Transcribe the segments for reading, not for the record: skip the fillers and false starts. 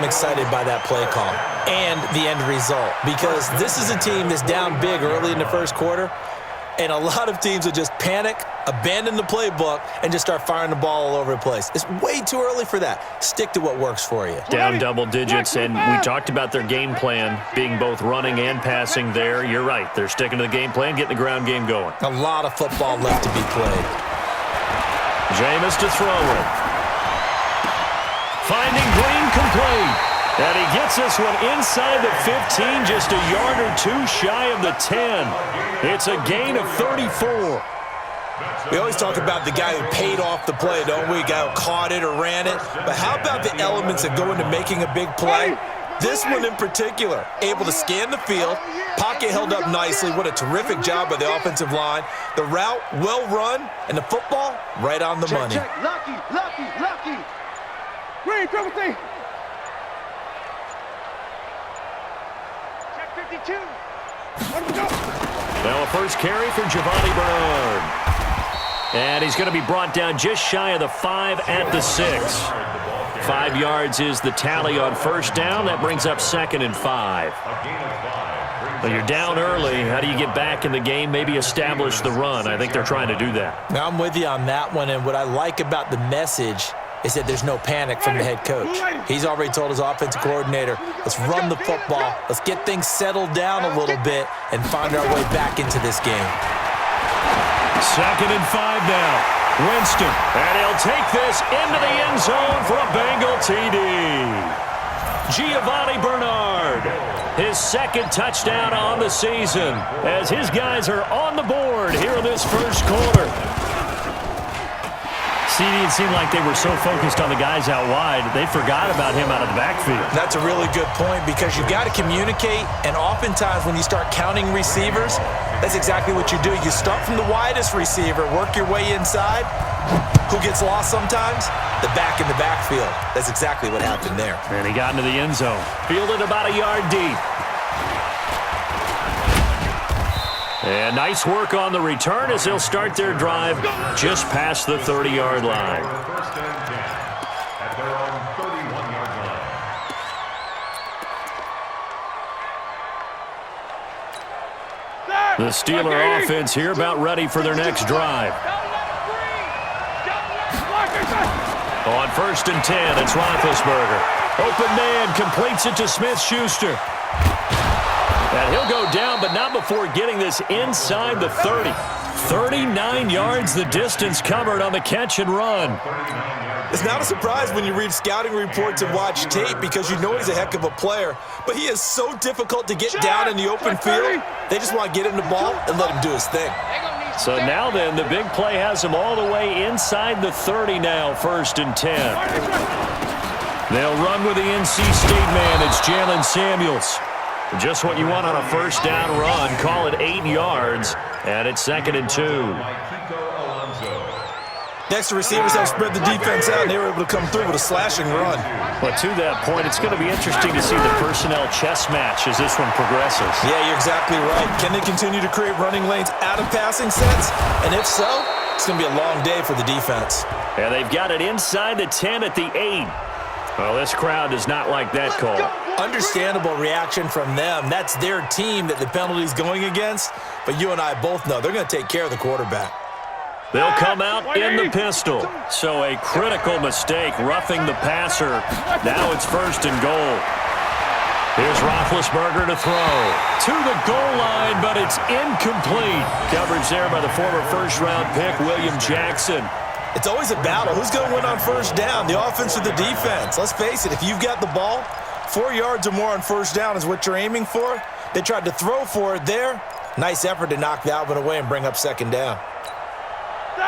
I'm excited by that play call and the end result, because this is a team that's down big early in the first quarter, and a lot of teams will just panic, abandon the playbook, and just start firing the ball all over the place. It's way too early for that. Stick to what works for you. Down double digits, and we talked about their game plan being both running and passing there. You're right. They're sticking to the game plan, getting the ground game going. A lot of football left to be played. Jameis to throw it. Finding Green complete. And he gets this one inside the 15, just a yard or two shy of the 10. It's a gain of 34. We always talk about the guy who paid off the play, don't we? The guy who caught it or ran it. But how about the elements that go into making a big play? This one in particular, able to scan the field, pocket held up nicely. What a terrific job by the offensive line. The route, well run, and the football, right on the money. Check. Lucky. Green, triple T. Check 52. Let him go. Now a first carry for Giovanni Bernard. And he's going to be brought down just shy of the 5 at the 6. 5 yards is the tally on first down. That brings up 2nd and 5. Well, you're down early. How do you get back in the game? Maybe establish the run. I think they're trying to do that. Now, I'm with you on that one, and what I like about the message is that there's no panic from the head coach. He's already told his offensive coordinator, let's run the football, let's get things settled down a little bit and find our way back into this game. 2nd and 5 now. Winston, and he'll take this into the end zone for a Bengal TD. Giovanni Bernard, his 2nd touchdown on the season, as his guys are on the board here in this first quarter. CD, it seemed like they were so focused on the guys out wide, they forgot about him out of the backfield. That's a really good point, because you've got to communicate, and oftentimes when you start counting receivers, that's exactly what you do. You start from the widest receiver, work your way inside. Who gets lost sometimes? The back in the backfield. That's exactly what happened there. And he got into the end zone. Fielded about a yard deep. And nice work on the return as they'll start their drive just past the 30-yard line. At their own 31-yard line. The Steeler offense here about ready for their next drive. On 1st and 10, it's Roethlisberger. Open man completes it to Smith-Schuster. And he'll go down, but not before getting this inside the 30. 39 yards the distance covered on the catch and run. It's not a surprise when you read scouting reports and watch tape, because you know he's a heck of a player. But he is so difficult to get down in the open field. They just want to get him the ball and let him do his thing. So now then, the big play has him all the way inside the 30 now, 1st and 10. They'll run with the NC State man. It's Jalen Samuels. Just what you want on a first down run. Call it 8 yards, and it's 2nd and 2. Next, the receivers have spread the defense out, and they were able to come through with a slashing run. But to that point, it's going to be interesting to see the personnel chess match as this one progresses. Yeah, you're exactly right. Can they continue to create running lanes out of passing sets? And if so, it's going to be a long day for the defense. And they've got it inside the 10 at the 8. Well, this crowd does not like that call. Understandable reaction from them. That's their team that the penalty's going against. But you and I both know they're going to take care of the quarterback. They'll come out in the pistol. So a critical mistake, roughing the passer. Now it's 1st and goal. Here's Roethlisberger to throw. To the goal line, but it's incomplete. Coverage there by the former first-round pick, William Jackson. It's always a battle. Who's going to win on first down, the offense or the defense? Let's face it, if you've got the ball, 4 yards or more on first down is what you're aiming for. They tried to throw for it there. Nice effort to knock that one away and bring up 2nd down.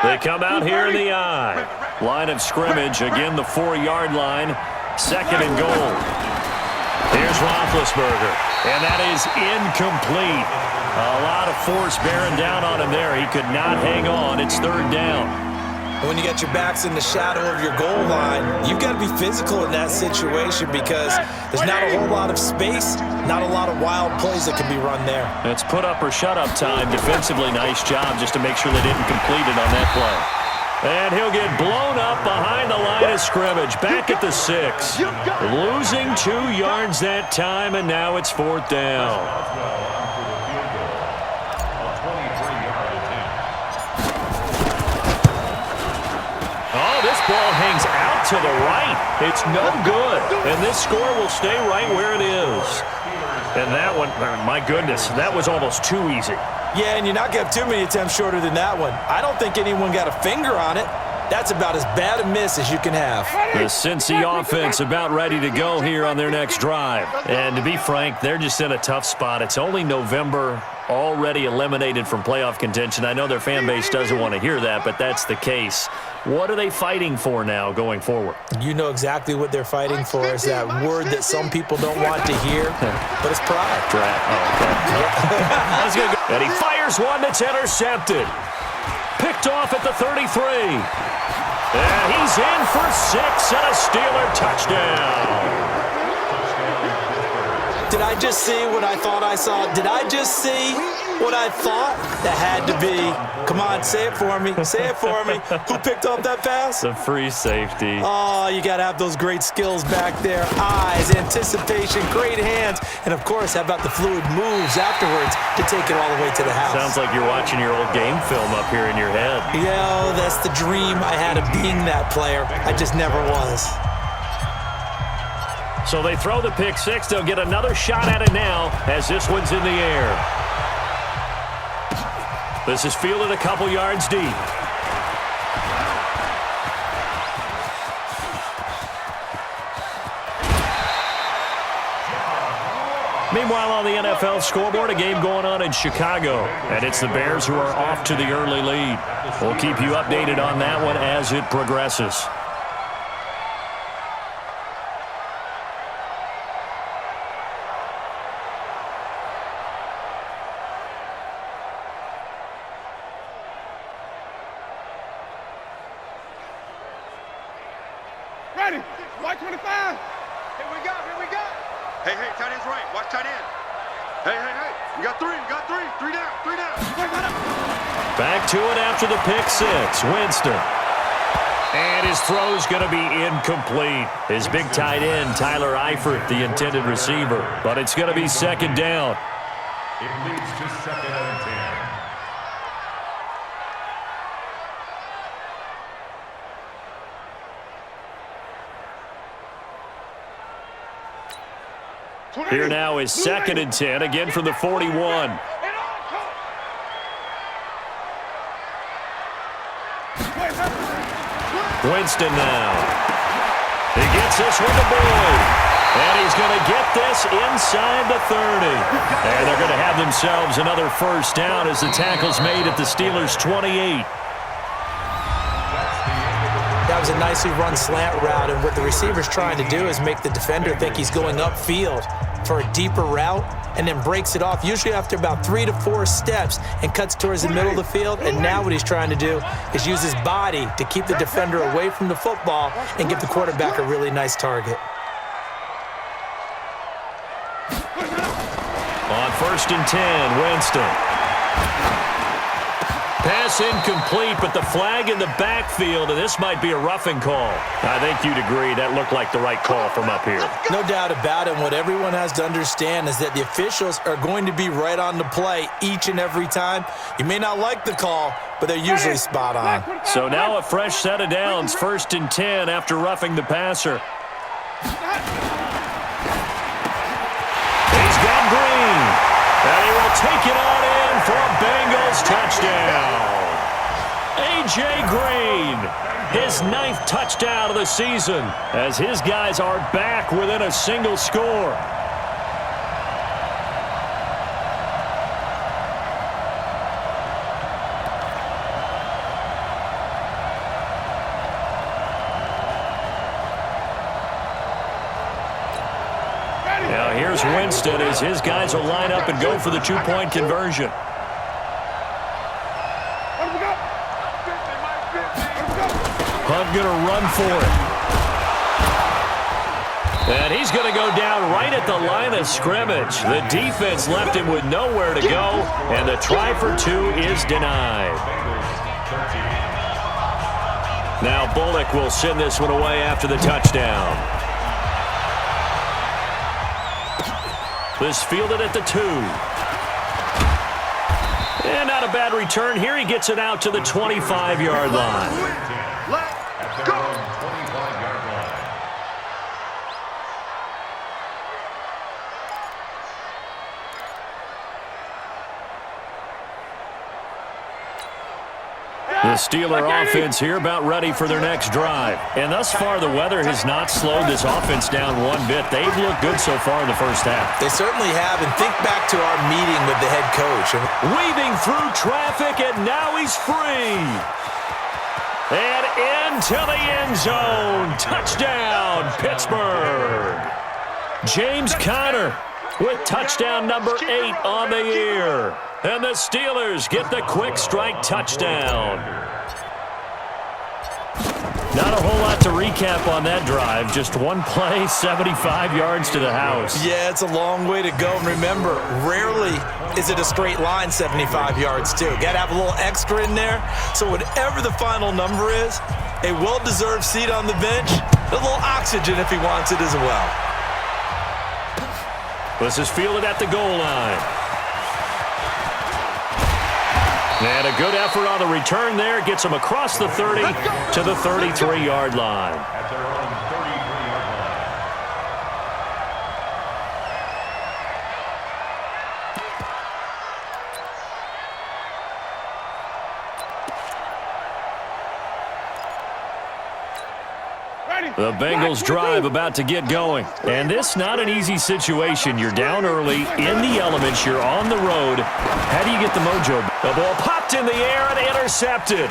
They come out here in the I. Line of scrimmage, again the 4-yard line. 2nd and goal. Here's Roethlisberger, and that is incomplete. A lot of force bearing down on him there. He could not hang on. It's 3rd down. When you got your backs in the shadow of your goal line, you've got to be physical in that situation, because there's not a whole lot of space, not a lot of wild plays that can be run there. It's put up or shut up time. Defensively, nice job just to make sure they didn't complete it on that play. And he'll get blown up behind the line of scrimmage. Back at the 6. Losing 2 yards that time, and now it's 4th down. Ball hangs out to the right. It's no good. And this score will stay right where it is. And that one, my goodness, that was almost too easy. Yeah, and you're not going to have too many attempts shorter than that one. I don't think anyone got a finger on it. That's about as bad a miss as you can have. The Cincy offense about ready to go here on their next drive. And to be frank, they're just in a tough spot. It's only November, already eliminated from playoff contention. I know their fan base doesn't want to hear that, but that's the case. What are they fighting for now going forward? You know exactly what they're fighting for. Is that word that some people don't want to hear, but it's pride. That's good. And he fires one that's intercepted. Picked off at the 33. And he's in for 6 and a Steeler touchdown. Did I just see what I thought I saw? Did I just see what I thought? That had to be. Come on, say it for me. Say it for me. Who picked up that pass? The free safety. Oh, you got to have those great skills back there. Eyes, anticipation, great hands. And, of course, how about the fluid moves afterwards to take it all the way to the house? Sounds like you're watching your old game film up here in your head. Yeah, that's the dream I had of being that player. I just never was. So they throw the pick 6. They'll get another shot at it now as this one's in the air. This is fielded a couple yards deep. Meanwhile, on the NFL scoreboard, a game going on in Chicago. And it's the Bears who are off to the early lead. We'll keep you updated on that one as it progresses. Ready. White 25. Here we go. Here we go. Hey, tight end's right. Watch tight end. Hey. You got 3. You got 3. 3 down. 3 down. Back to it after the pick 6. Winston. And his throw's going to be incomplete. His big tight end, Tyler Eifert, the intended receiver. But it's going to be 2nd down. It leads to 2nd and 10. Here now is 2nd and 10, again from the 41. Winston now. He gets this one to Boyd. And he's going to get this inside the 30. And they're going to have themselves another 1st down as the tackle's made at the Steelers' 28. That was a nicely run slant route, and what the receiver's trying to do is make the defender think he's going upfield for a deeper route and then breaks it off, usually after about 3 to 4 steps, and cuts towards the middle of the field. And now what he's trying to do is use his body to keep the defender away from the football and give the quarterback a really nice target. On 1st and 10, Winston. Pass incomplete, but the flag in the backfield, and this might be a roughing call. I think you'd agree that looked like the right call from up here. No doubt about it. What everyone has to understand is that the officials are going to be right on the play each and every time. You may not like the call, but they're usually spot on. So now a fresh set of downs, 1st and 10 after roughing the passer. He's got Green, and he will take it on in for a Bengals touchdown. A.J. Green, his 9th touchdown of the season, as his guys are back within a single score. Now here's Winston as his guys will line up and go for the 2-point conversion. Hunt going to run for it. And he's going to go down right at the line of scrimmage. The defense left him with nowhere to go, and the try for 2 is denied. Now Bullock will send this one away after the touchdown. This fielded at the 2. And not a bad return here. He gets it out to the 25-yard line. Let's go. 25-yard line. The Steeler offense here about ready for their next drive. And thus far, the weather has not slowed this offense down one bit. They've looked good so far in the first half. They certainly have, and think back to our meeting with the head coach. Weaving through traffic, and now he's free. And into the end zone. Touchdown, Pittsburgh. James Conner with touchdown number 8 on the year. And the Steelers get the quick strike touchdown. Not a whole lot to recap on that drive. Just one play, 75 yards to the house. Yeah, it's a long way to go. And remember, rarely is it a straight line 75 yards, too. Got to have a little extra in there. So whatever the final number is, a well-deserved seat on the bench, a little oxygen if he wants it as well. This is fielded at the goal line. And a good effort on the return there. Gets him across the 30 to the 33-yard line. At their own 33-yard line. The Bengals drive about to get going. And this not an easy situation. You're down early, in the elements, you're on the road. How do you get the mojo? The ball popped in the air and intercepted.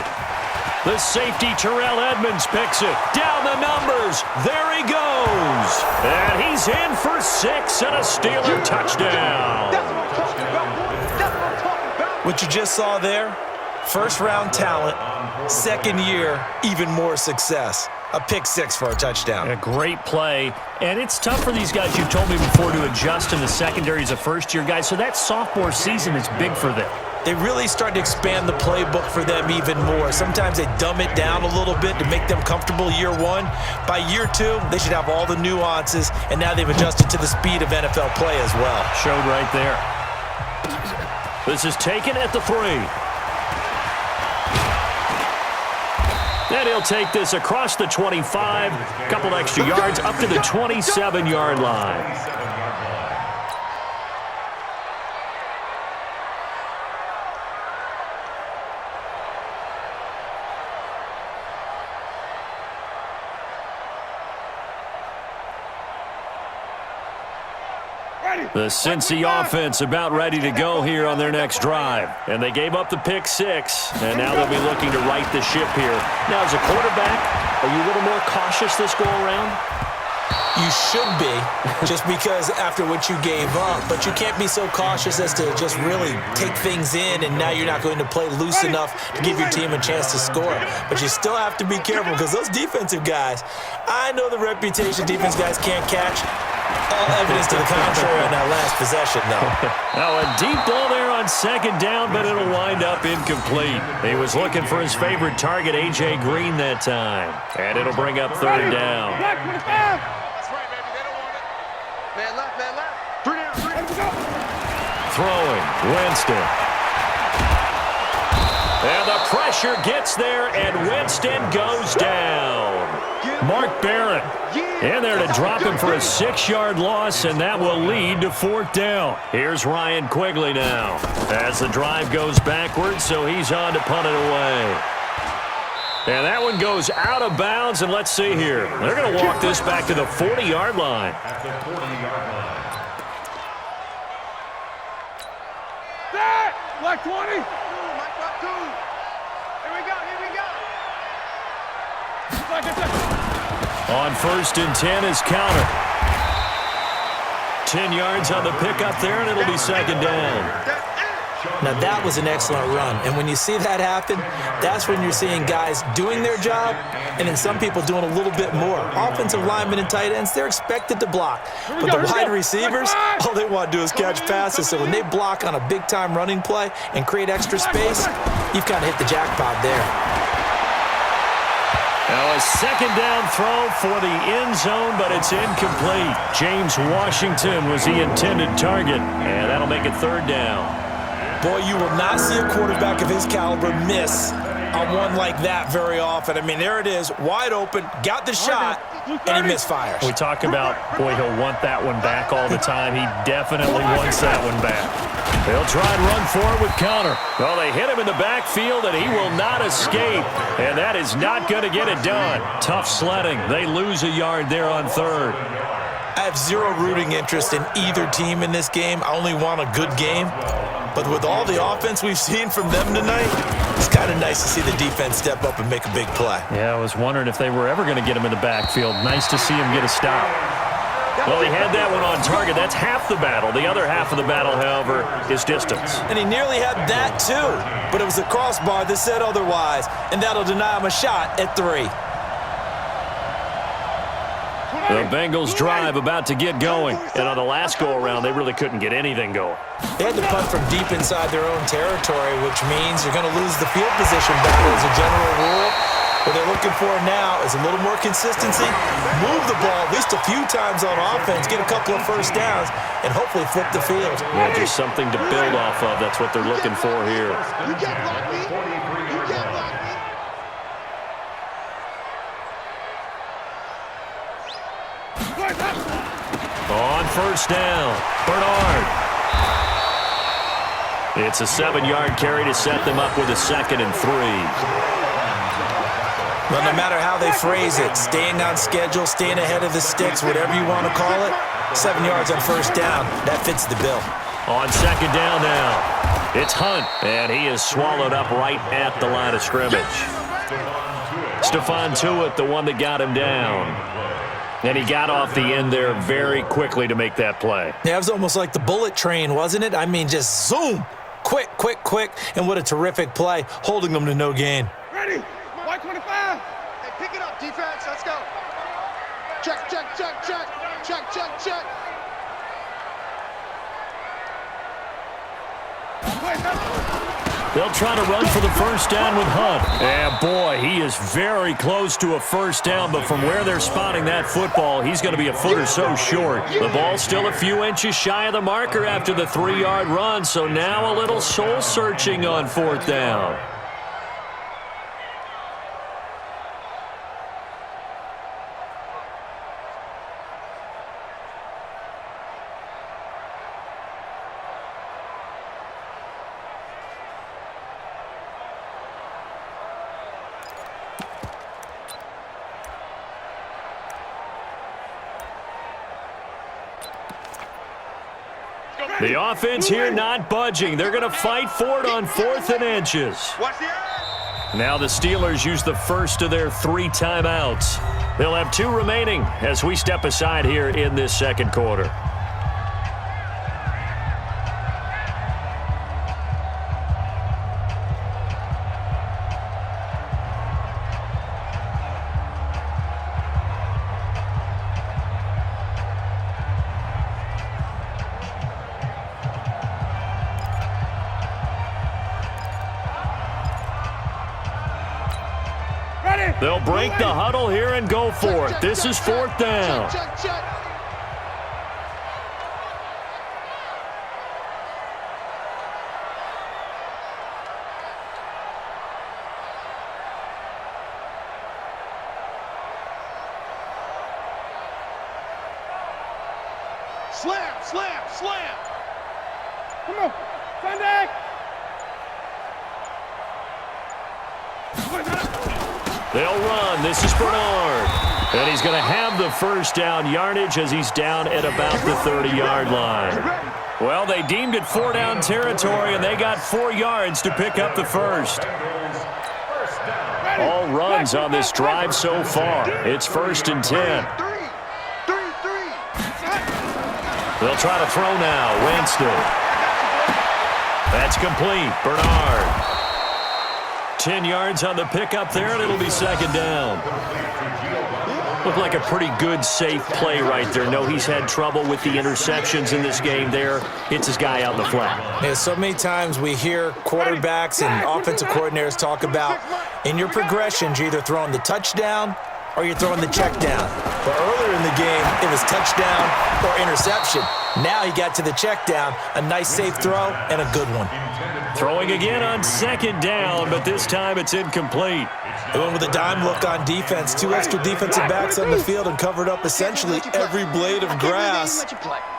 The safety, Terrell Edmonds, picks it. Down the numbers. There he goes. And he's in for 6 and a Steeler touchdown. That's what I'm talking about. That's what I'm talking about. What you just saw there, first-round talent, second year, even more success. A pick 6 for a touchdown. A great play. And it's tough for these guys, you've told me before, to adjust in the secondary as a first-year guy. So that sophomore season is big for them. They really start to expand the playbook for them even more. Sometimes they dumb it down a little bit to make them comfortable year 1. By year 2, they should have all the nuances, and now they've adjusted to the speed of NFL play as well. Showed right there. This is taken at the 3. And he'll take this across the 25, a couple extra yards, up to the 27-yard line. The Cincy offense about ready to go here on their next drive. And they gave up the pick 6, and now they'll be looking to right the ship here. Now, as a quarterback, are you a little more cautious this go-around? You should be, just because after what you gave up. But you can't be so cautious as to just really take things in, and now you're not going to play loose enough to give your team a chance to score. But you still have to be careful, because those defensive guys, I know the reputation defense guys can't catch. All evidence to the contrary on that last possession, though. Now, a deep ball there on second down, but it'll wind up incomplete. He was looking for his favorite target, A.J. Green, that time. And it'll bring up third down. Black 25. That's right, baby. They don't want it. Man left, man left. 3 down, 3. Let him go. Throwing, Winston. And the pressure gets there, and Winston goes down. Mark Barron in there to drop him for a 6-yard loss, and that will lead to 4th down. Here's Ryan Quigley now as the drive goes backwards, so he's on to punt it away. And that one goes out of bounds, and let's see here. They're going to walk this back to the 40-yard line. At the 40-yard line. That. Black 20. Mike got 2. Here we go, here we go. Black 10. On 1st and 10 is Counter. 10 yards on the pickup there, and it'll be 2nd down. Now, that was an excellent run. And when you see that happen, that's when you're seeing guys doing their job and then some people doing a little bit more. Offensive linemen and tight ends, they're expected to block. But the wide receivers, all they want to do is catch passes. So when they block on a big-time running play and create extra space, you've kind of hit the jackpot there. Now a second down throw for the end zone, but it's incomplete. James Washington was the intended target, and that'll make it third down. Boy, you will not see a quarterback of his caliber miss on one like that very often. I mean, there it is, wide open, got the shot, and he misfires. We talk about, boy, he'll want that one back all the time. He definitely wants that one back. They'll try and run for it with Connor. Well, they hit him in the backfield, and he will not escape. And that is not going to get it done. Tough sledding. They lose a yard there on third. I have zero rooting interest in either team in this game. I only want a good game. But with all the offense we've seen from them tonight, it's kind of nice to see the defense step up and make a big play. Yeah, I was wondering if they were ever going to get him in the backfield. Nice to see him get a stop. Well, he had that one on target. That's half the battle. The other half of the battle, however, is distance. And he nearly had that, too. But it was the crossbar that said otherwise, and that'll deny him a shot at 3. The Bengals drive about to get going. And on the last go-around, they really couldn't get anything going. They had to punt from deep inside their own territory, which means you're going to lose the field position battle as a general rule. What they're looking for now is a little more consistency, move the ball at least a few times on offense, get a couple of first downs, and hopefully flip the field. Yeah, just something to build off of. That's what they're looking for here. You can't block me. You can't block me. On first down, Bernard. It's a 7-yard carry to set them up with a 2nd and 3. Well, no matter how they phrase it, staying on schedule, staying ahead of the sticks, whatever you want to call it, 7 yards on first down, that fits the bill. On 2nd down now, it's Hunt, and he is swallowed up right at the line of scrimmage. Stephon Tuitt, the one that got him down. And he got off the end there very quickly to make that play. Yeah, it was almost like the bullet train, wasn't it? I mean, just zoom, quick, quick, quick, and what a terrific play, holding them to no gain. Ready? White 25. Hey, pick it up, defense. Let's go. Check, check, check, check. Check, check, check. They'll try to run for the first down with Hunt. And, boy, he is very close to a first down, but from where they're spotting that football, he's going to be a foot or so short. The ball's still a few inches shy of the marker after the 3-yard run, so now a little soul-searching on 4th down. The offense here not budging. They're going to fight for it on 4th and inches. Watch the eye. Now the Steelers use the first of their 3 timeouts. They'll have 2 remaining as we step aside here in this second quarter. They'll break the huddle here and go for it. This is 4th down. Check, check. Slam, slam, slam. Come on. Sunday. They'll run. This is Bernard. And he's going to have the first down yardage as he's down at about the 30-yard line. Well, they deemed it 4 down territory, and they got 4 yards to pick up the first. All runs on this drive so far. It's 1st and 10. Three. They'll try to throw now. Winston. That's complete. Bernard. 10 yards on the pickup there, and it'll be 2nd down. Looked like a pretty good, safe play right there. No, he's had trouble with the interceptions in this game there. Hits his guy out in the flat. Yeah, so many times we hear quarterbacks and offensive coordinators talk about in your progressions, you're either throwing the touchdown or you're throwing the check down. But earlier in the game, it was touchdown or interception. Now he got to the check down, a nice safe throw, and a good one. Throwing again on second down, but this time it's incomplete. They went with a dime look on defense. 2 extra defensive backs on the field and covered up essentially every blade of grass.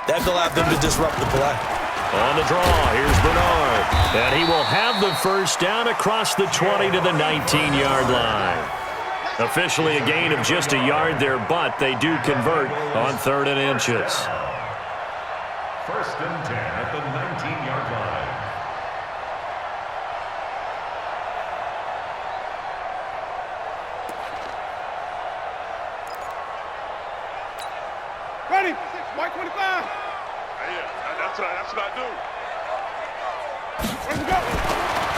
That allowed them to disrupt the play. On the draw, here's Bernard. And he will have the first down across the 20 to the 19-yard line. Officially a gain of just a yard there, but they do convert on 3rd and inches. 1st and 10 at the 19-yard line. Ready? White 25. Yeah, that's what I do. Where's it go?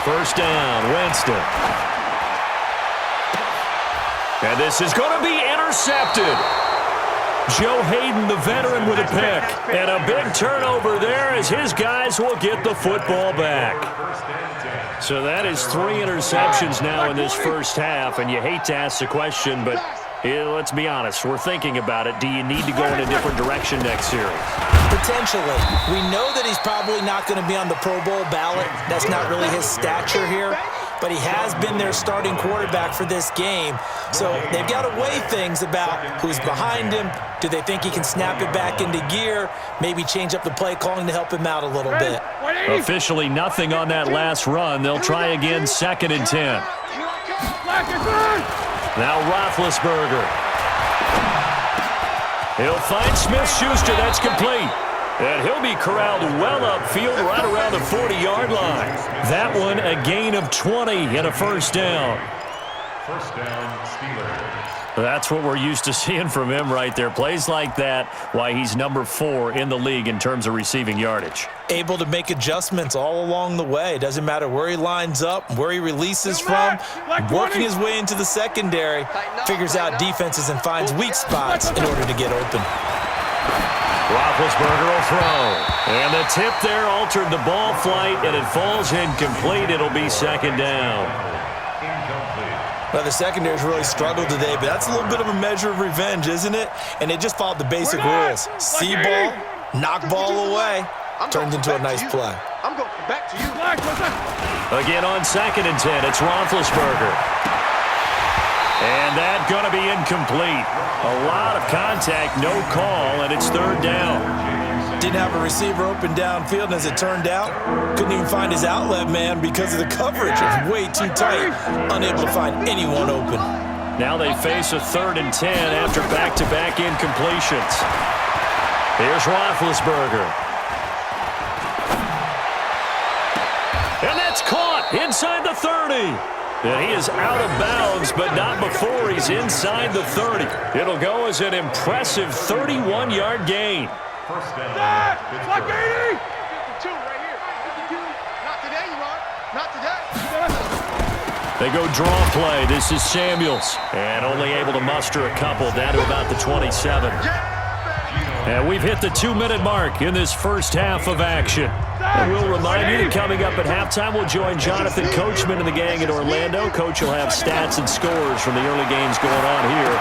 First down, Winston. And this is going to be intercepted. Joe Hayden, the veteran, with a pick. And a big turnover there as his guys will get the football back. So that is 3 interceptions now in this first half. And you hate to ask the question, but let's be honest. We're thinking about it. Do you need to go in a different direction next series? Potentially. We know that he's probably not going to be on the Pro Bowl ballot. That's not really his stature here. But he has been their starting quarterback for this game. So they've got to weigh things about who's behind him. Do they think he can snap it back into gear? Maybe change up the play calling to help him out a little bit. Officially nothing on that last run. They'll try again, 2nd and 10. Now Roethlisberger. He'll find Smith-Schuster. That's complete. And he'll be corralled well upfield right around the 40-yard line. That one a gain of 20 and a first down. First down, Steelers. That's what we're used to seeing from him right there. Plays like that, why he's number 4 in the league in terms of receiving yardage. Able to make adjustments all along the way. Doesn't matter where he lines up, where he releases from. Working his way into the secondary, figures out defenses and finds weak spots in order to get open. Roethlisberger will throw. And the tip there altered the ball flight, and it falls incomplete. It'll be 2nd down. Well, the secondary's really struggled today, but that's a little bit of a measure of revenge, isn't it? And they just followed the basic rules. See ball, knock ball away. Turns into a nice play. I'm going back to you. Again on 2nd and 10, it's Roethlisberger. And that's going to be incomplete. A lot of contact, no call, and it's 3rd down. Didn't have a receiver open downfield, and as it turned out, couldn't even find his outlet man because of the coverage. It was way too tight, unable to find anyone open. Now they face a 3rd and 10 after back-to-back incompletions. Here's Roethlisberger. And that's caught inside the 30. And he is out of bounds, but not before he's inside the 30. It'll go as an impressive 31-yard gain. First down, Like 80. 52 right here. 52. Not today, you are. Not today. They go draw play. This is Samuels. And only able to muster a couple down to about the 27. And we've hit the 2-minute mark in this first half of action. And we'll remind you that coming up at halftime, we'll join Jonathan Coachman and the gang in Orlando. Coach will have stats and scores from the early games going on here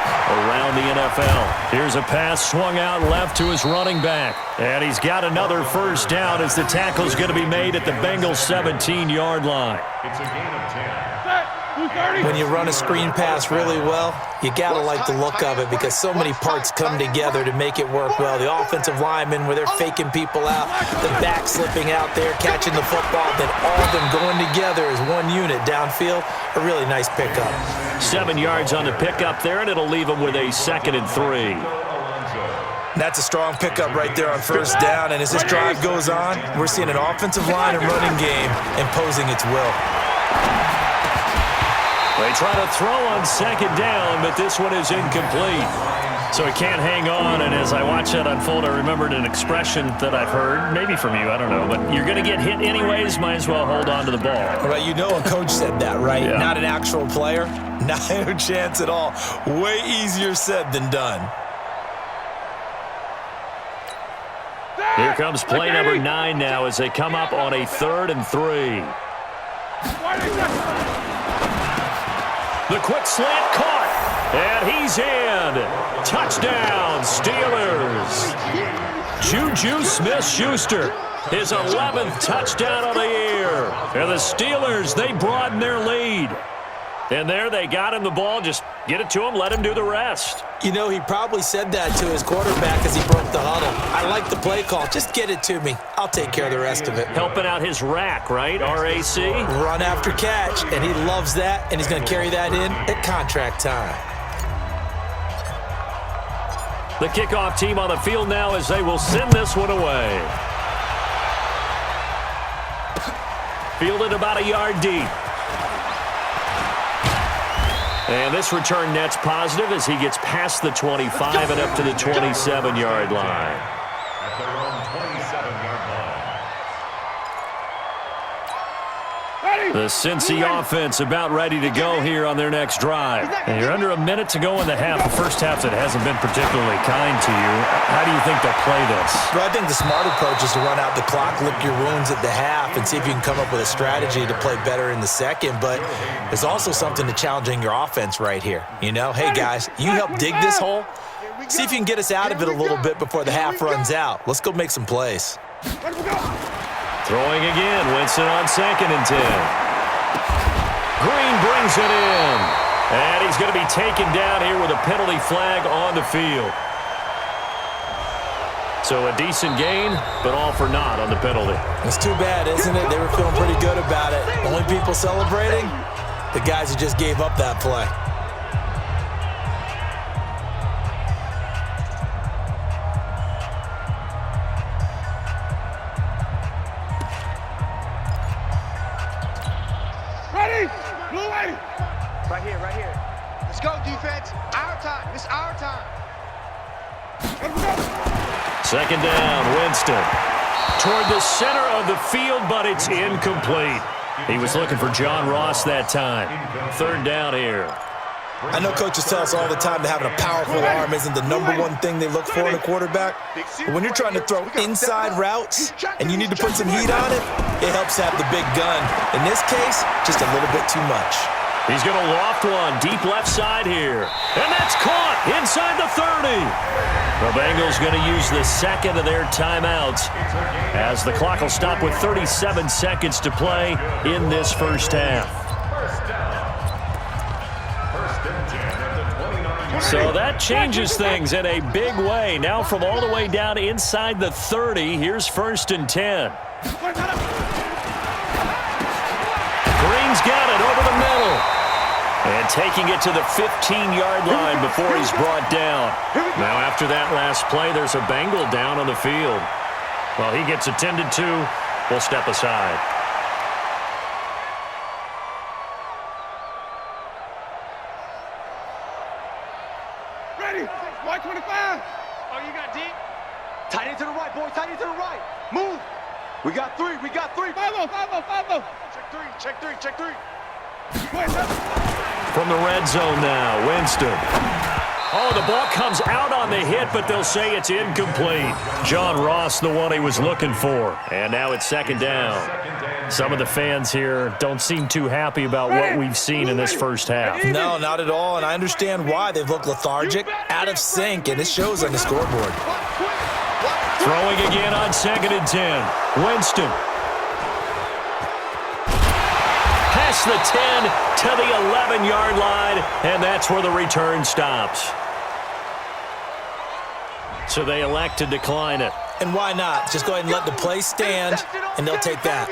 around the NFL. Here's a pass swung out left to his running back. And he's got another first down as the tackle's going to be made at the Bengals' 17-yard line. It's a gain of 10. When you run a screen pass really well, you got to like the look of it because so many parts come together to make it work well. The offensive linemen, where they're faking people out, the back slipping out there, catching the football, then all of them going together as one unit downfield. A really nice pickup. 7 yards on the pickup there, and it'll leave them with a 2nd and 3. That's a strong pickup right there on first down, and as this drive goes on, we're seeing an offensive line and running game imposing its will. They try to throw on 2nd down, but this one is incomplete. So he can't hang on, and as I watch that unfold, I remembered an expression that I've heard, maybe from you, I don't know, but you're going to get hit anyways, might as well hold on to the ball. Well, you know a coach said that, right? Yeah. Not an actual player. Not a chance at all. Way easier said than done. Here comes play number 9 now as they come up on a 3rd and 3. The quick slant caught, and he's in. Touchdown, Steelers. Juju Smith-Schuster, his 11th touchdown of the year. And the Steelers, they broaden their lead. And there they got him the ball. Just get it to him, let him do the rest. You know, he probably said that to his quarterback as he broke the huddle. I like the play call. Just get it to me. I'll take care of the rest of it. Helping out his rack, right? RAC? Run after catch, and he loves that, and he's going to carry that in at contract time. The kickoff team on the field now as they will send this one away. Fielded about a yard deep. And this return net's positive as he gets past the 25 and up to the 27-yard line. At their own 27-yard line. The Cincy offense about ready to go here on their next drive. And you're under a minute to go in the half. The first half that hasn't been particularly kind to you. How do you think they'll play this? Well, I think the smart approach is to run out the clock, lick your wounds at the half, and see if you can come up with a strategy to play better in the second. But there's also something to challenging your offense right here. You know, hey, guys, you help dig this hole. See if you can get us out of it a little bit before the half runs out. Let's go make some plays. Throwing again, Winston on 2nd and 10. Green brings it in. And he's going to be taken down here with a penalty flag on the field. So a decent gain, but all for naught on the penalty. It's too bad, isn't it? They were feeling pretty good about it. Only people celebrating? The guys who just gave up that play. Right here. Let's go, defense. Our time. It's our time. 2nd down, Winston. Toward the center of the field, but it's incomplete. He was looking for John Ross that time. 3rd down here. I know coaches tell us all the time that having a powerful arm isn't the #1 thing they look for in a quarterback. But when you're trying to throw inside routes and you need to put some heat on it, it helps have the big gun. In this case, just a little bit too much. He's going to loft one deep left side here. And that's caught inside the 30. The Bengals going to use the second of their timeouts as the clock will stop with 37 seconds to play in this first half. So that changes things in a big way. Now from all the way down inside the 30, here's 1st and 10. Green's got it over the middle. And taking it to the 15-yard line before he's brought down. Now after that last play, there's a Bengal down on the field. While he gets attended to, we'll step aside. Ready. White 25. Oh, you got deep. Tight end to the right, boys. Tight end to the right. Move. We got 3. 5-0. Check three. From the red zone now, Winston. Oh, the ball comes out on the hit, but they'll say it's incomplete. John Ross, the one he was looking for. And now it's 2nd down. Some of the fans here don't seem too happy about what we've seen in this first half. No, not at all, and I understand why. They've looked lethargic, out of sync, and it shows on the scoreboard. Throwing again on 2nd and 10. Winston. Past the 10 to the 11-yard line, and that's where the return stops. So they elect to decline it. And why not? Just go ahead and let the play stand, and they'll take that.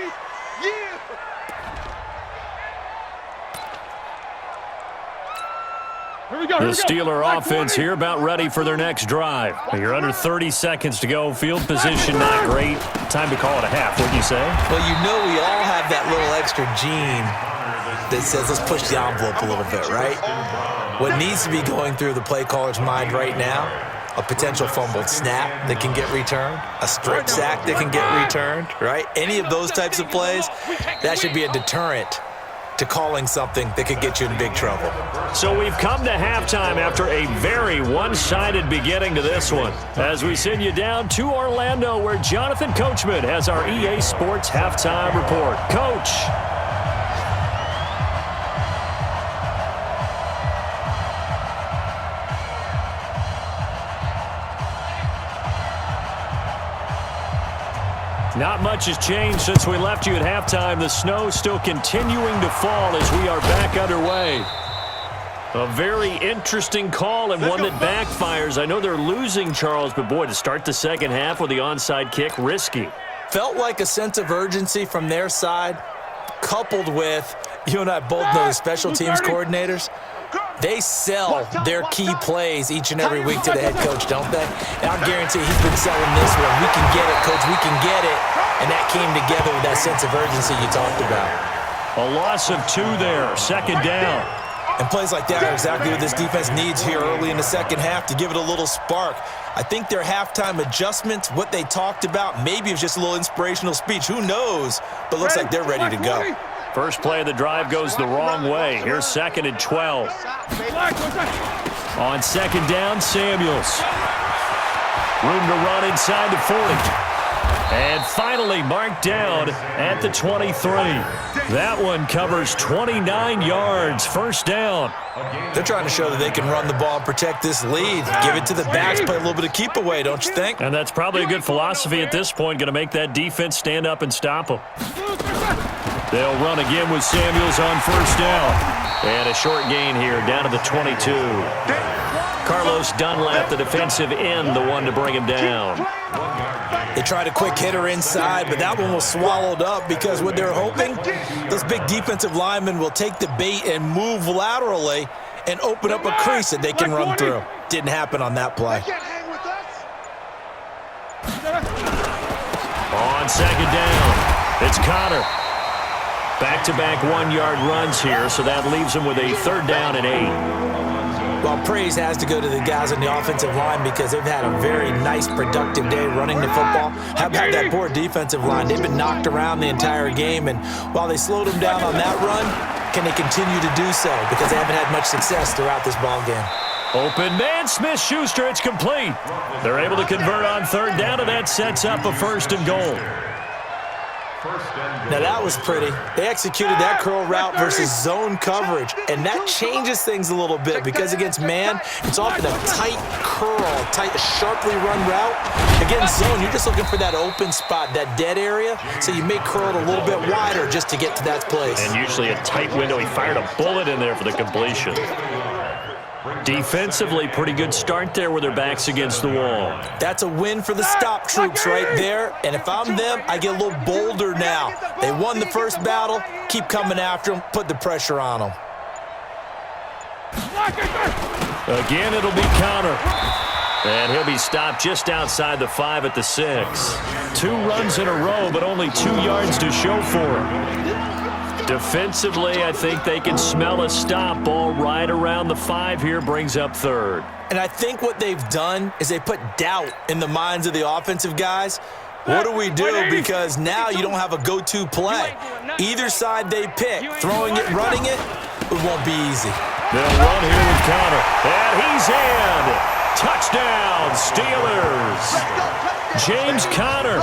The Steeler offense here about ready for their next drive. You're under 30 seconds to go. Field position not great. Time to call it a half, wouldn't you say? Well, you know we all have that little extra gene that says let's push the envelope a little bit, right? What needs to be going through the play caller's mind right now, a potential fumbled snap that can get returned, a strip sack that can get returned, right? Any of those types of plays, that should be a deterrent to calling something that could get you in big trouble. So we've come to halftime after a very one-sided beginning to this one. As we send you down to Orlando, where Jonathan Coachman has our EA Sports Halftime Report. Coach. Not much has changed since we left you at halftime. The snow still continuing to fall as we are back underway. A very interesting call and one that backfires. I know they're losing, Charles, but boy, to start the second half with the onside kick, risky. Felt like a sense of urgency from their side, coupled with, you and I both know the special teams coordinators, they sell their key plays each and every week to the head coach, don't they? And I guarantee he's been selling this one. We can get it, coach, we can get it. And that came together with that sense of urgency you talked about. A loss of 2 there, second down. And plays like that are exactly what this defense needs here early in the second half to give it a little spark. I think their halftime adjustments, what they talked about, maybe it was just a little inspirational speech. Who knows? But looks like they're ready to go. First play of the drive goes the wrong way. Here's 2nd and 12. On second down, Samuels. Room to run inside the 40. And finally marked down at the 23. That one covers 29 yards. First down. They're trying to show that they can run the ball and protect this lead. Give it to the backs, play a little bit of keep away, don't you think? And that's probably a good philosophy at this point. Going to make that defense stand up and stop them. They'll run again with Samuels on first down. And a short gain here down to the 22. Carlos Dunlap, the defensive end, the one to bring him down. They tried a quick hitter inside, but that one was swallowed up because what they're hoping, those big defensive linemen will take the bait and move laterally and open up a crease that they can run through. Didn't happen on that play. On second down, it's Connor. Back-to-back 1-yard runs here, so that leaves him with a 3rd down and 8. Well, praise has to go to the guys on the offensive line because they've had a very nice, productive day running the football. How about that poor defensive line? They've been knocked around the entire game, and while they slowed them down on that run, can they continue to do so? Because they haven't had much success throughout this ball game. Open man, Smith-Schuster, it's complete. They're able to convert on 3rd down, and that sets up a 1st and goal. Now that was pretty. They executed that curl route versus zone coverage, and that changes things a little bit because against man, it's often a tight curl, tight, sharply run route. Against zone, you're just looking for that open spot, that dead area, so you may curl it a little bit wider just to get to that place. And usually a tight window. He fired a bullet in there for the completion. Defensively, pretty good start there with their backs against the wall. That's a win for the stop troops right there. And if I'm them, I get a little bolder now. They won the first battle. Keep coming after them. Put the pressure on them. Again, it'll be Connor. And he'll be stopped just outside the 5 at the 6. 2 runs in a row, but only 2 yards to show for him. Defensively, I think they can smell a stop. Ball right around the 5 here, brings up 3rd. And I think what they've done is they put doubt in the minds of the offensive guys. What do we do? Because now you don't have a go-to play. Either side they pick, throwing it, running it, it won't be easy. They'll run here with Connor. And he's in. Touchdown, Steelers. James Conner,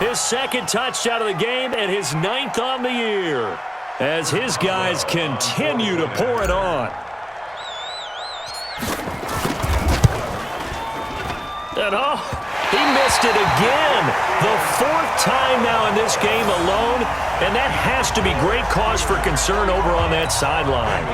his 2nd touchdown of the game and his 9th on the year, as his guys continue to pour it on. And he missed it again. The 4th time now in this game alone, and that has to be great cause for concern over on that sideline.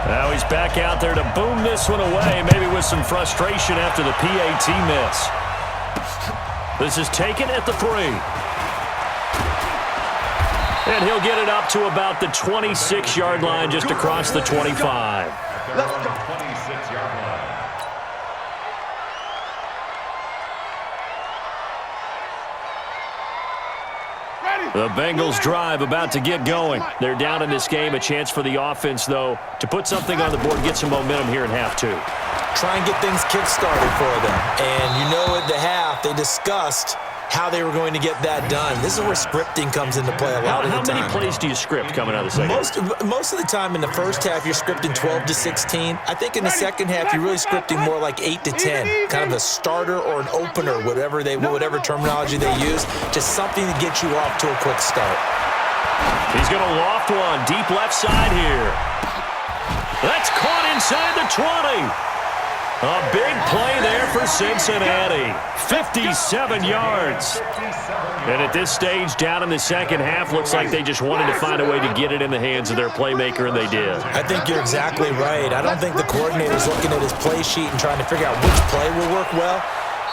Now he's back out there to boom this one away, maybe with some frustration after the PAT miss. This is taken at the 3. And he'll get it up to about the 26-yard line, just across the 25. Let's go. 26-yard line. Ready? The Bengals drive about to get going. They're down in this game. A chance for the offense, though, to put something on the board, get some momentum here in half two. Try and get things kick-started for them. And you know at the half, they discussed how they were going to get that done. This is where scripting comes into play a lot of the time. How many plays do you script coming out of the second? Most of the time in the first half, you're scripting 12 to 16. I think in the second half, you're really scripting more like 8 to 10. Kind of a starter or an opener, whatever terminology they use. Just something to get you off to a quick start. He's going to loft one. Deep left side here. That's caught inside the 20. A big play there for Cincinnati. 57 yards. And at this stage, down in the second half, looks like they just wanted to find a way to get it in the hands of their playmaker, and they did. I think you're exactly right. I don't think the coordinator's looking at his play sheet and trying to figure out which play will work well.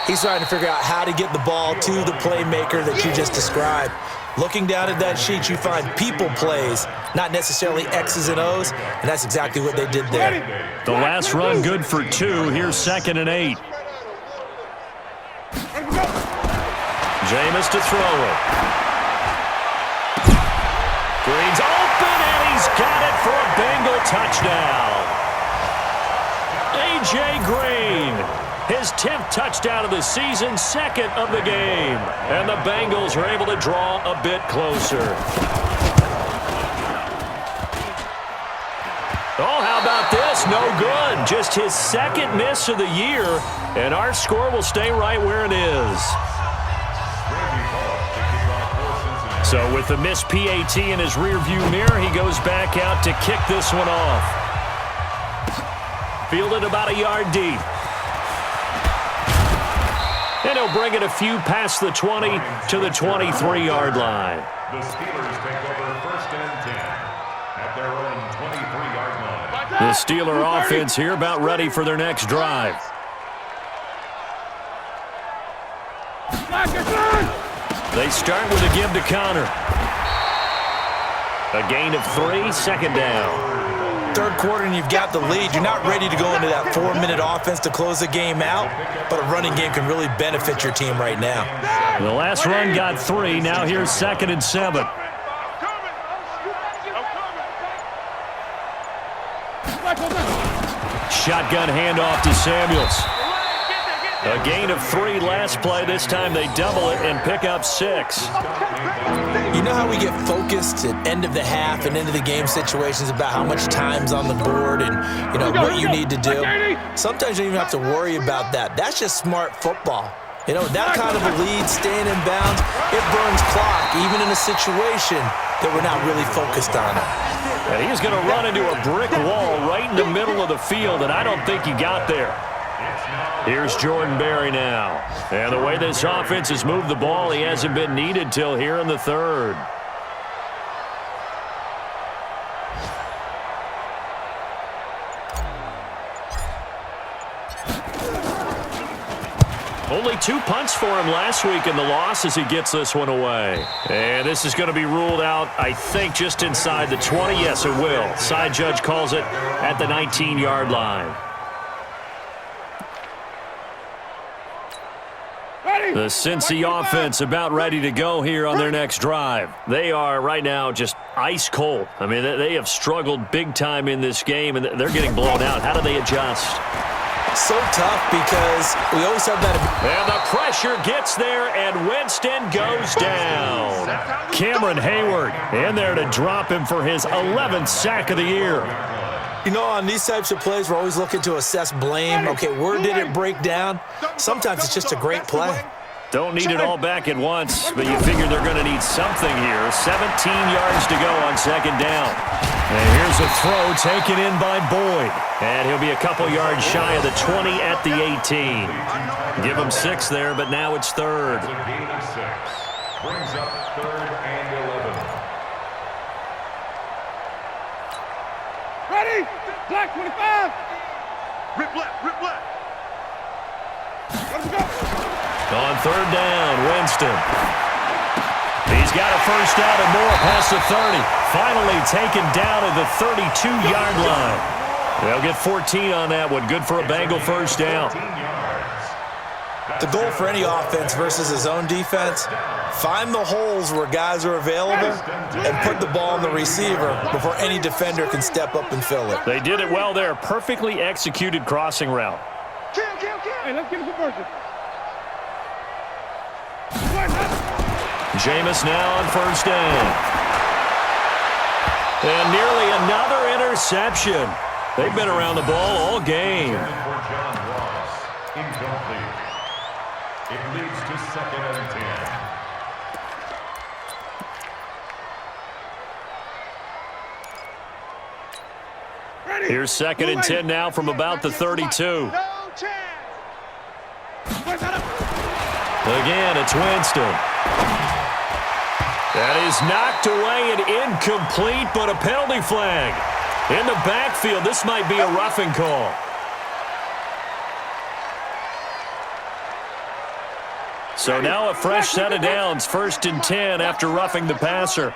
He's trying to figure out how to get the ball to the playmaker that you just described. Looking down at that sheet, you find people plays, not necessarily X's and O's, and that's exactly what they did there. The last run good for 2. Here's 2nd and 8. Jameis to throw it. Green's open, and he's got it for a Bengal touchdown. A.J. Green. His 10th touchdown of the season, 2nd of the game. And the Bengals are able to draw a bit closer. Oh, how about this? No good. Just his 2nd miss of the year. And our score will stay right where it is. So with the missed PAT in his rearview mirror, he goes back out to kick this one off. Fielded about a yard deep. And he'll bring it a few past the 20 to the 23-yard line. The Steelers take over 1st and 10 at their own 23-yard line. The Steeler offense here about ready for their next drive. They start with a give to Connor. A gain of 3, 2nd down. Third quarter and you've got the lead. You're not ready to go into that 4-minute offense to close the game out, but a running game can really benefit your team right now. The last run got 3. Now here's 2nd and 7. Shotgun handoff to Samuels. A gain of 3 last play. This time they double it and pick up 6. You know how we get focused at end of the half and into the game situations about how much time's on the board and, you know, what you need to do? Sometimes you don't even have to worry about that. That's just smart football. You know, that kind of a lead, staying in bounds, it burns clock, even in a situation that we're not really focused on it. And he's going to run into a brick wall right in the middle of the field, and I don't think he got there. Here's Jordan Berry now. And the way this offense has moved the ball, he hasn't been needed till here in the 3rd. Only 2 punts for him last week in the loss as he gets this one away. And this is going to be ruled out, I think, just inside the 20. Yes, it will. Side judge calls it at the 19-yard line. The Cincy offense about ready to go here on their next drive. They are right now just ice cold. I mean, they have struggled big time in this game, and they're getting blown out. How do they adjust? So tough because we always have that. And the pressure gets there, and Winston goes down. Cameron Hayward in there to drop him for his 11th sack of the year. You know, on these types of plays, we're always looking to assess blame. Okay, where did it break down? Sometimes it's just a great play. Don't need it all back at once, but you figure they're going to need something here. 17 yards to go on 2nd down. And here's a throw taken in by Boyd. And he'll be a couple yards shy of the 20 at the 18. Give him 6 there, but now it's 3rd. A gain of 6. Brings up 3rd and 11. Ready? Black 25. Rip left, rip left. Let's go. On 3rd down, Winston. He's got a first down and more past the 30. Finally taken down at the 32-yard line. They'll get 14 on that one. Good for a Bengal first down. The goal for any offense versus his own defense, find the holes where guys are available and put the ball on the receiver before any defender can step up and fill it. They did it well there. Perfectly executed crossing route. Hey, let's get a conversion. Jameis now on first down. And nearly another interception. They've been around the ball all game. Incomplete. It leads to 2nd and 10. Ready. Here's 2nd and 10 now from about the 32. No chance. Again, it's Winston. That is knocked away and incomplete, but a penalty flag. In the backfield, this might be a roughing call. So now a fresh set of downs, 1st and 10 after roughing the passer.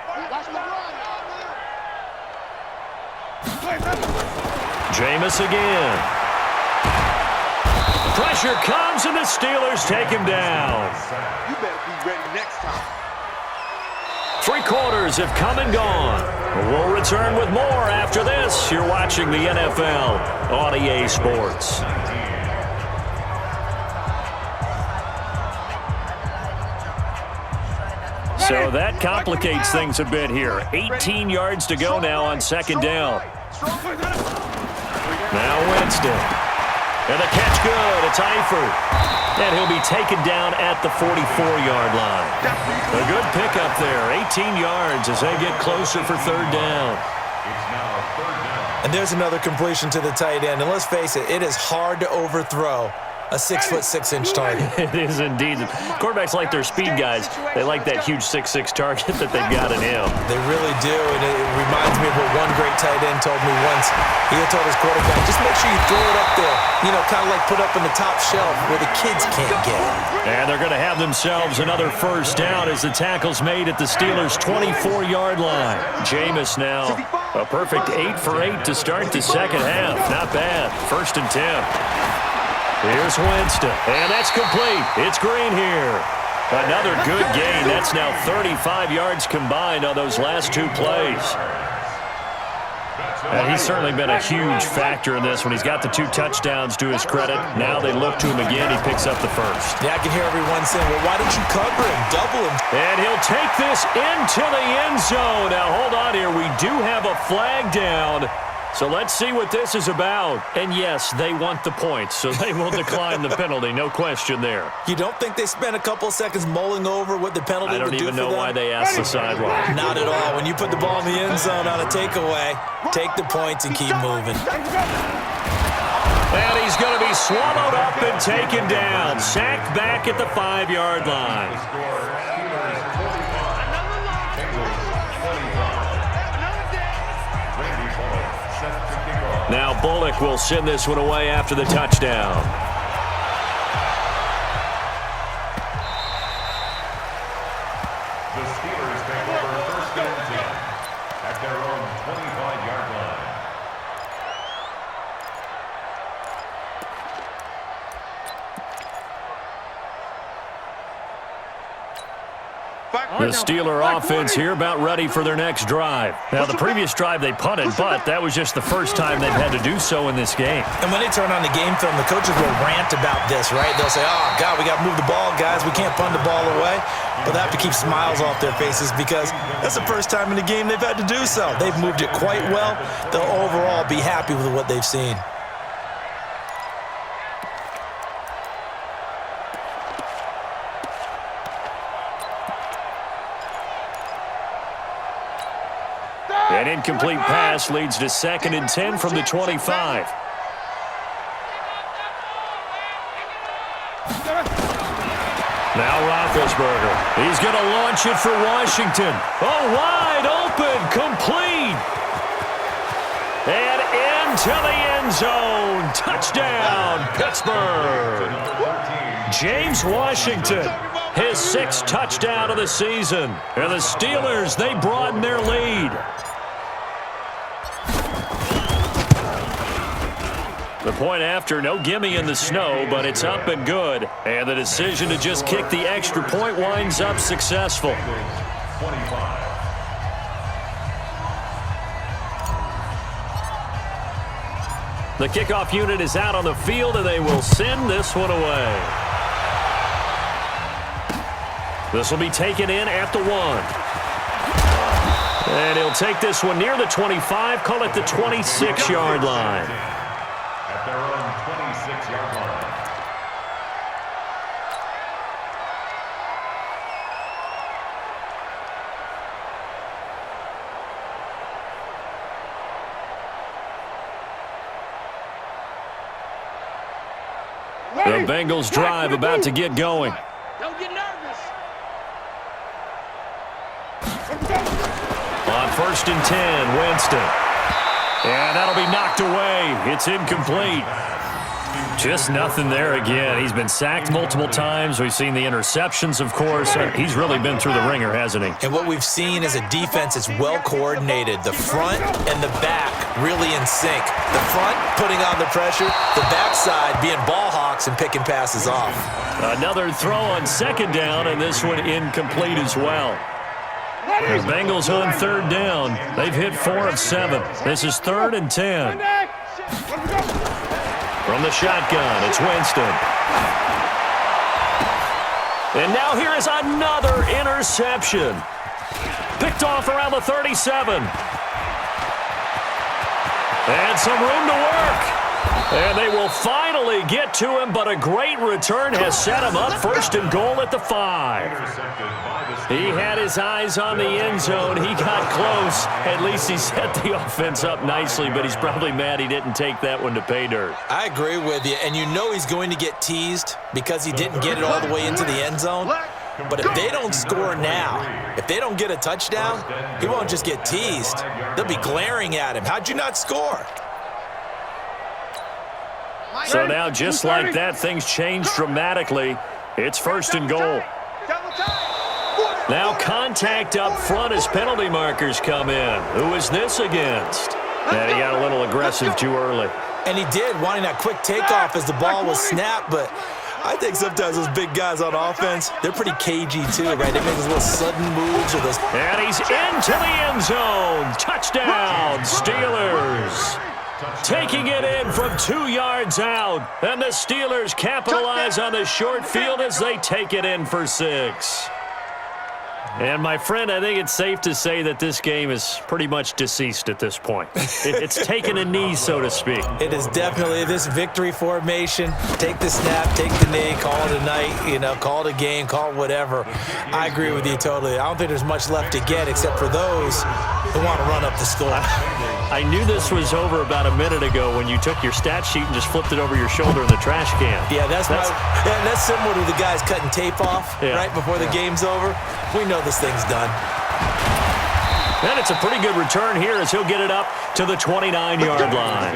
Jameis again. Pressure comes, and the Steelers take him down. You better be ready next time. 3 quarters have come and gone. We'll return with more after this. You're watching the NFL on EA Sports. So that complicates things a bit here. 18 yards to go now on 2nd down. Now Winston. And the catch good. It's Eifert. And he'll be taken down at the 44-yard line. A good pickup there. 18 yards as they get closer for 3rd down. It's now 3rd down. And there's another completion to the tight end. And let's face it, it is hard to overthrow a 6'6" target. It is indeed. Quarterbacks like their speed guys. They like that huge 6'6" target that they've got in him. They really do, and it reminds me of what one great tight end told me once. He had told his quarterback, just make sure you throw it up there, you know, kind of like put up in the top shelf where the kids can't get it. And they're going to have themselves another 1st down as the tackle's made at the Steelers' 24-yard line. Jameis now, a perfect 8 for 8 to start the 2nd half. Not bad. 1st and 10. Here's Winston, and that's complete. It's Green here. Another good gain. That's now 35 yards combined on those last 2 plays. And he's certainly been a huge factor in this when he's got the 2 touchdowns to his credit. Now they look to him again. He picks up the 1st. Yeah, I can hear everyone saying, well, why didn't you cover him, double him? And he'll take this into the end zone. Now, hold on here. We do have a flag down. So let's see what this is about. And yes, they want the points, so they will decline the penalty. No question there. You don't think they spent a couple of seconds mulling over what the penalty would do for them? I don't even know why they asked the sideline. Not at all. When you put the ball in the end zone on a takeaway, take the points and keep moving. And he's going to be swallowed up and taken down. Sacked back at the 5-yard line. Now Bullock will send this one away after the touchdown. The Steelers take over 1st and 10 at their own 25-yard line. The Steeler offense here about ready for their next drive. Now, the previous drive they punted, but that was just the first time they've had to do so in this game. And when they turn on the game film, the coaches will rant about this, right? They'll say, oh, God, we got to move the ball, guys. We can't punt the ball away. But they have to keep smiles off their faces because that's the first time in the game they've had to do so. They've moved it quite well. They'll overall be happy with what they've seen. An incomplete pass leads to 2nd and 10 from the 25. Now Roethlisberger. He's going to launch it for Washington. Oh, wide open, complete. And into the end zone. Touchdown, Pittsburgh. James Washington, his 6th touchdown of the season. And the Steelers, they broaden their lead. The point after, no gimme in the snow, but it's up and good. And the decision to just kick the extra point winds up successful. 25. The kickoff unit is out on the field, and they will send this one away. This will be taken in at the 1. And he'll take this one near the 25, call it the 26-yard line. At their own 26-yard line. The Bengals drive about to get going. Don't get nervous. On 1st and 10, Winston. And that'll be knocked away. It's incomplete. Just nothing there again. He's been sacked multiple times. We've seen the interceptions, of course. He's really been through the ringer, hasn't he? And what we've seen is a defense that's well coordinated. The front and the back really in sync. The front putting on the pressure, the backside being ball hawks and picking passes off. Another throw on 2nd down, and this one incomplete as well. The Bengals on 3rd down. They've hit 4 of 7. This is 3rd and 10. From the shotgun, it's Winston. And now here is another interception. Picked off around the 37. And some room to work. And they will finally get to him, but a great return has set him up 1st and goal at the 5. He had his eyes on the end zone. He got close. At least he set the offense up nicely, but he's probably mad he didn't take that one to pay dirt. I agree with you, and you know he's going to get teased because he didn't get it all the way into the end zone. But if they don't score now, if they don't get a touchdown, he won't just get teased. They'll be glaring at him. How'd you not score? So now, just like that, things change dramatically. It's 1st and goal. Now contact up front as penalty markers come in. Who is this against? And he got a little aggressive too early. And he did, wanting that quick takeoff as the ball was snapped, but I think sometimes those big guys on offense, they're pretty cagey too, right? They make those little sudden moves or those... And he's into the end zone. Touchdown, Steelers. Taking it in from 2 yards out. And the Steelers capitalize on the short field as they take it in for 6. And, my friend, I think it's safe to say that this game is pretty much deceased at this point. It's taken a knee, so to speak. It is definitely this victory formation. Take the snap, take the knee, call it a night, call it a game, call it whatever. I agree with you totally. I don't think there's much left to get except for those who want to run up the score. I knew this was over about a minute ago when you took your stat sheet and just flipped it over your shoulder in the trash can. Yeah, that's similar to the guys cutting tape off right before the game's over. We know this thing's done. And it's a pretty good return here as he'll get it up to the 29-yard line.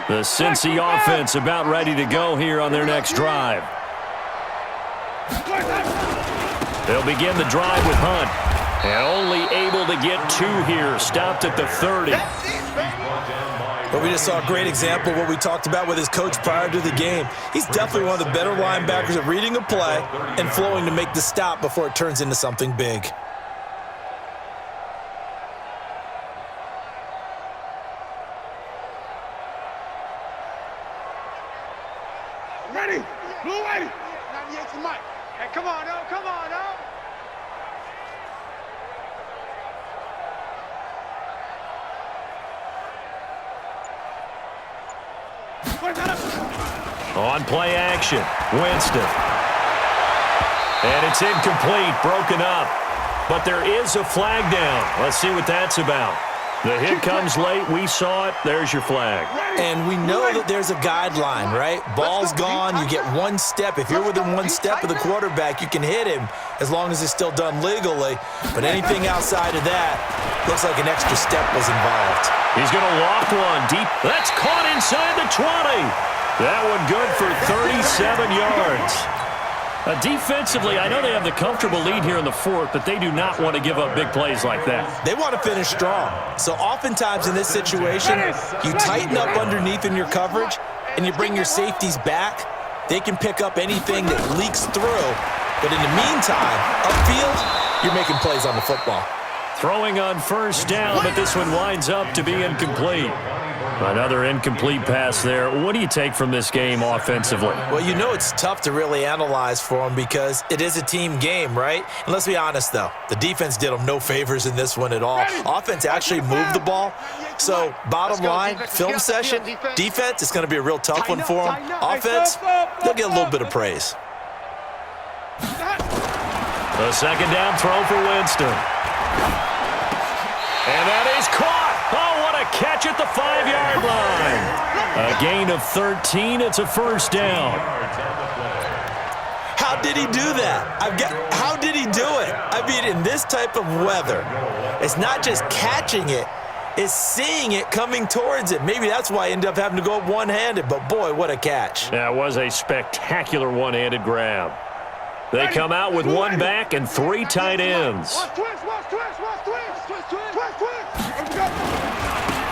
The Cincy offense about ready to go here on their next drive. They'll begin the drive with Hunt. And only able to get 2 here. Stopped at the 30. But we just saw a great example of what we talked about with his coach prior to the game. He's definitely one of the better linebackers at reading a play and flowing to make the stop before it turns into something big. Ready? Blue ready. 98 to Mike. Hey, come on, no, come on, no. On play action, Winston. And it's incomplete, broken up. But there is a flag down. Let's see what that's about. The hit comes late. We saw it. There's your flag. And we know that there's a guideline, right? Ball's gone. You get 1 step. If you're within 1 step of the quarterback, you can hit him as long as it's still done legally. But anything outside of that looks like an extra step was involved. He's going to loft one deep. That's caught inside the 20. That one good for 37 yards. Defensively, I know they have the comfortable lead here in the fourth, but they do not want to give up big plays like that. They want to finish strong. So oftentimes in this situation, you tighten up underneath in your coverage, and you bring your safeties back. They can pick up anything that leaks through. But in the meantime, upfield, you're making plays on the football. Throwing on first down, but this one winds up to be incomplete. Another incomplete pass there. What do you take from this game offensively? Well, you know it's tough to really analyze for them because it is a team game, right? And let's be honest, though. The defense did them no favors in this one at all. Offense actually moved the ball. So, bottom line, film session, defense, it's going to be a real tough one for them. Offense, they'll get a little bit of praise. The second down throw for Winston. And that is caught. Oh, what a catch at the 5-yard line. A gain of 13. It's a first down. How did he do that? How did he do it? I mean, in this type of weather, it's not just catching it, it's seeing it coming towards it. Maybe that's why I ended up having to go up one-handed, but boy, what a catch. That was a spectacular one-handed grab. They come out with one back and 3 tight ends.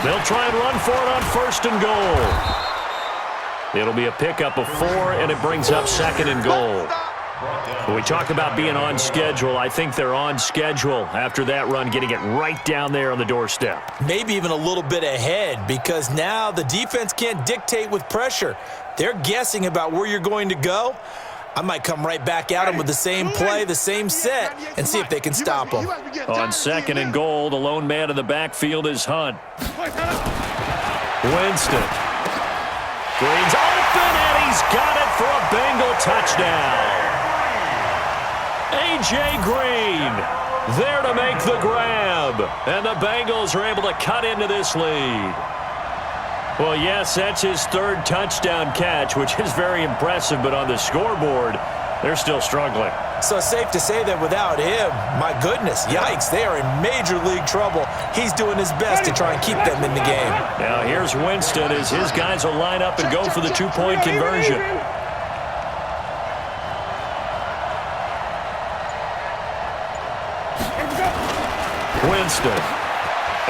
They'll try and run for it on first and goal. It'll be a pickup of 4, and it brings up second and goal. When we talk about being on schedule, I think they're on schedule after that run, getting it right down there on the doorstep. Maybe even a little bit ahead because now the defense can't dictate with pressure. They're guessing about where you're going to go. I might come right back at them with the same play, the same set, and see if they can stop them. On second and goal, the lone man in the backfield is Hunt. Winston. Green's open, and he's got it for a Bengal touchdown. A.J. Green there to make the grab, and the Bengals are able to cut into this lead. Well, yes, that's his 3rd touchdown catch, which is very impressive, but on the scoreboard, they're still struggling. So safe to say that without him, my goodness, yikes, they are in major league trouble. He's doing his best to try and keep them in the game. Now here's Winston as his guys will line up and go for the 2-point conversion. Winston.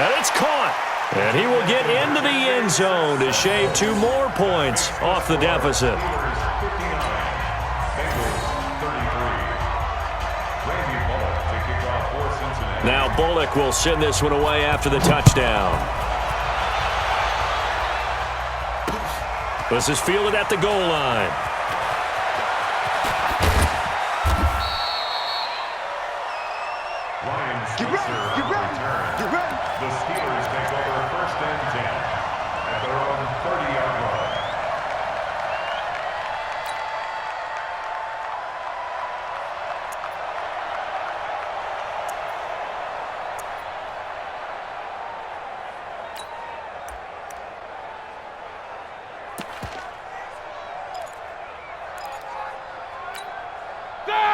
And it's caught. And he will get into the end zone to shave 2 more points off the deficit. Now Bullock will send this one away after the touchdown. This is fielded at the goal line. Get ready, get ready, get ready. The Steelers take over first and 10 at their own 30-yard line.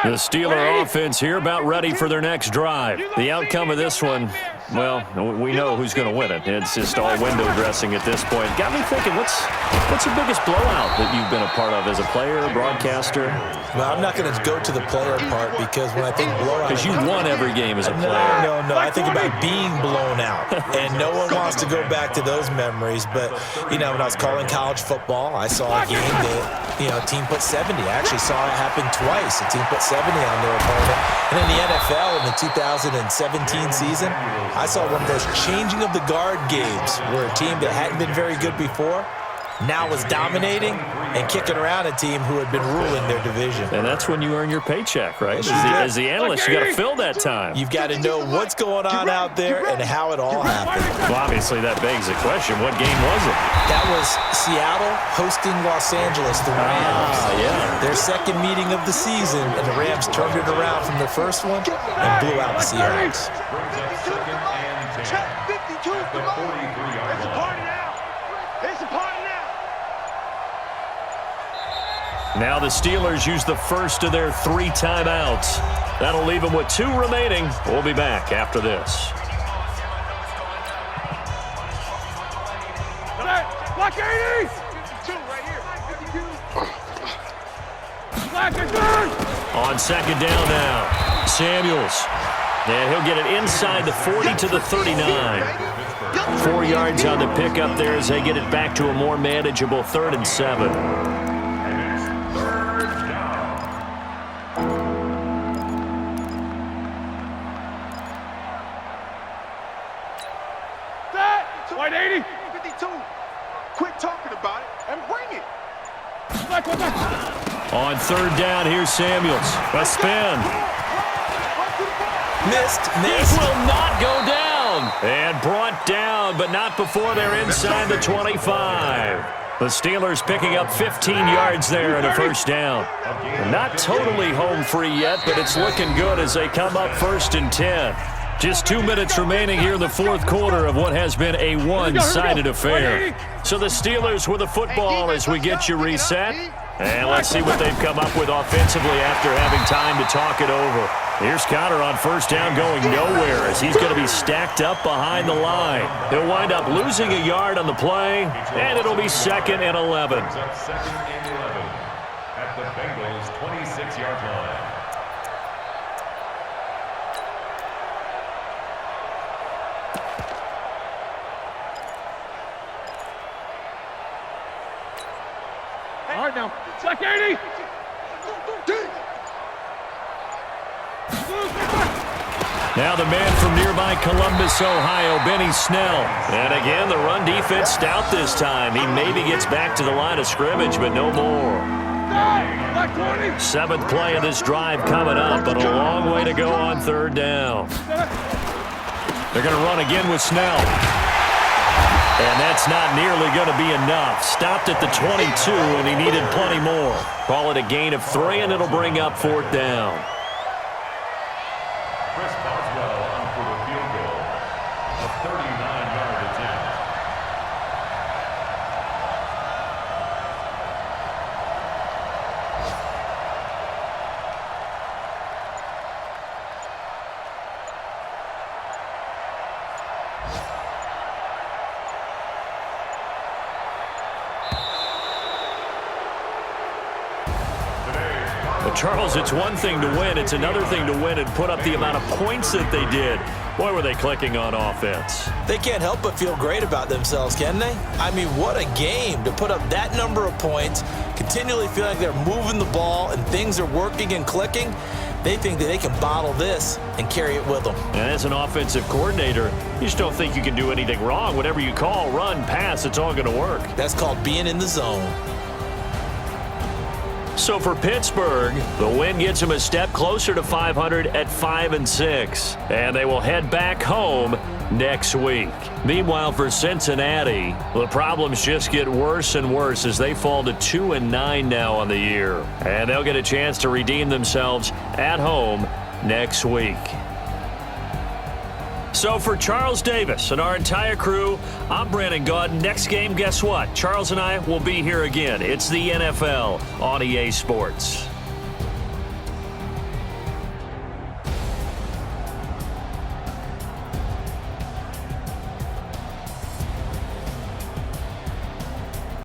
The Steeler offense here about ready for their next drive. The outcome of this one, well, we know who's going to win it. It's just all window dressing at this point. Got me thinking, what's the biggest blowout that you've been a part of as a player, broadcaster? Well, I'm not going to go to the player part because when I think blowout... Because you won every game as a player. No. I think about being blown out. And no one wants to go back to those memories. But, you know, when I was calling college football, I saw a game that, you know, a team put 70. I actually saw it happen twice. A team put 70 on their opponent. And in the NFL in the 2017 season, I saw one of those changing of the guard games where a team that hadn't been very good before now was dominating and kicking around a team who had been ruling their division. And that's when you earn your paycheck, right? Yes, As the analyst, you got to fill that time. You've got to know what's going on out there and how it all happened. Well, obviously, that begs the question, what game was it? That was Seattle hosting Los Angeles, the Rams. Yeah. Their second meeting of the season, and the Rams turned it around from their first one and blew out the Seahawks. Brings up second and 10 Check 52, at the come on. 43-yard It's a line. party now. It's a party now. Now the Steelers use the first of their 3 timeouts. That'll leave them with 2 remaining. We'll be back after this. Block 80! 52 right here. 52. Black and good! On second down now, Samuels. And he'll get it inside the 40 to the 39. 4 yards on the pickup there as they get it back to a more manageable 3rd and 7. And it's 3rd down. Set. White 80. 52. Quit talking about it and bring it. Back. On 3rd down, here's Samuels. A spin. Missed. This will not go down. And brought down, but not before they're inside the 25. The Steelers picking up 15 yards there and a 1st down. Not totally home free yet, but it's looking good as they come up 1st and 10. Just 2 minutes remaining here in the 4th quarter of what has been a one-sided affair. So the Steelers with the football as we get you reset. And let's see what they've come up with offensively after having time to talk it over. Here's Connor on 1st down going nowhere as he's going to be stacked up behind the line. He'll wind up losing a yard on the play, and it'll be 2nd and 11. Up 2nd and 11 at the Bengals' 26-yard line. All right now. Back 80. Now the man from nearby Columbus, Ohio, Benny Snell. And again, the run defense stout this time. He maybe gets back to the line of scrimmage, but no more. 7th play of this drive coming up, but a long way to go on 3rd down. They're going to run again with Snell. And that's not nearly going to be enough. Stopped at the 22, and he needed plenty more. Call it a gain of 3, and it'll bring up 4th down. Chris Boswell on for the field goal. A 39-yard attempt. But Charles, it's one thing to win. It's another thing to win and put up the amount of points that they did. Boy, were they clicking on offense. They can't help but feel great about themselves, can they? I mean, what a game to put up that number of points, continually feel like they're moving the ball and things are working and clicking. They think that they can bottle this and carry it with them. And as an offensive coordinator, you just don't think you can do anything wrong. Whatever you call, run, pass, it's all going to work. That's called being in the zone. So for Pittsburgh, the win gets them a step closer to 500 at 5-6. And they will head back home next week. Meanwhile, for Cincinnati, the problems just get worse and worse as they fall to 2-9 now on the year. And they'll get a chance to redeem themselves at home next week. So for Charles Davis and our entire crew, I'm Brandon Gaudin. Next game, guess what? Charles and I will be here again. It's the NFL on EA Sports.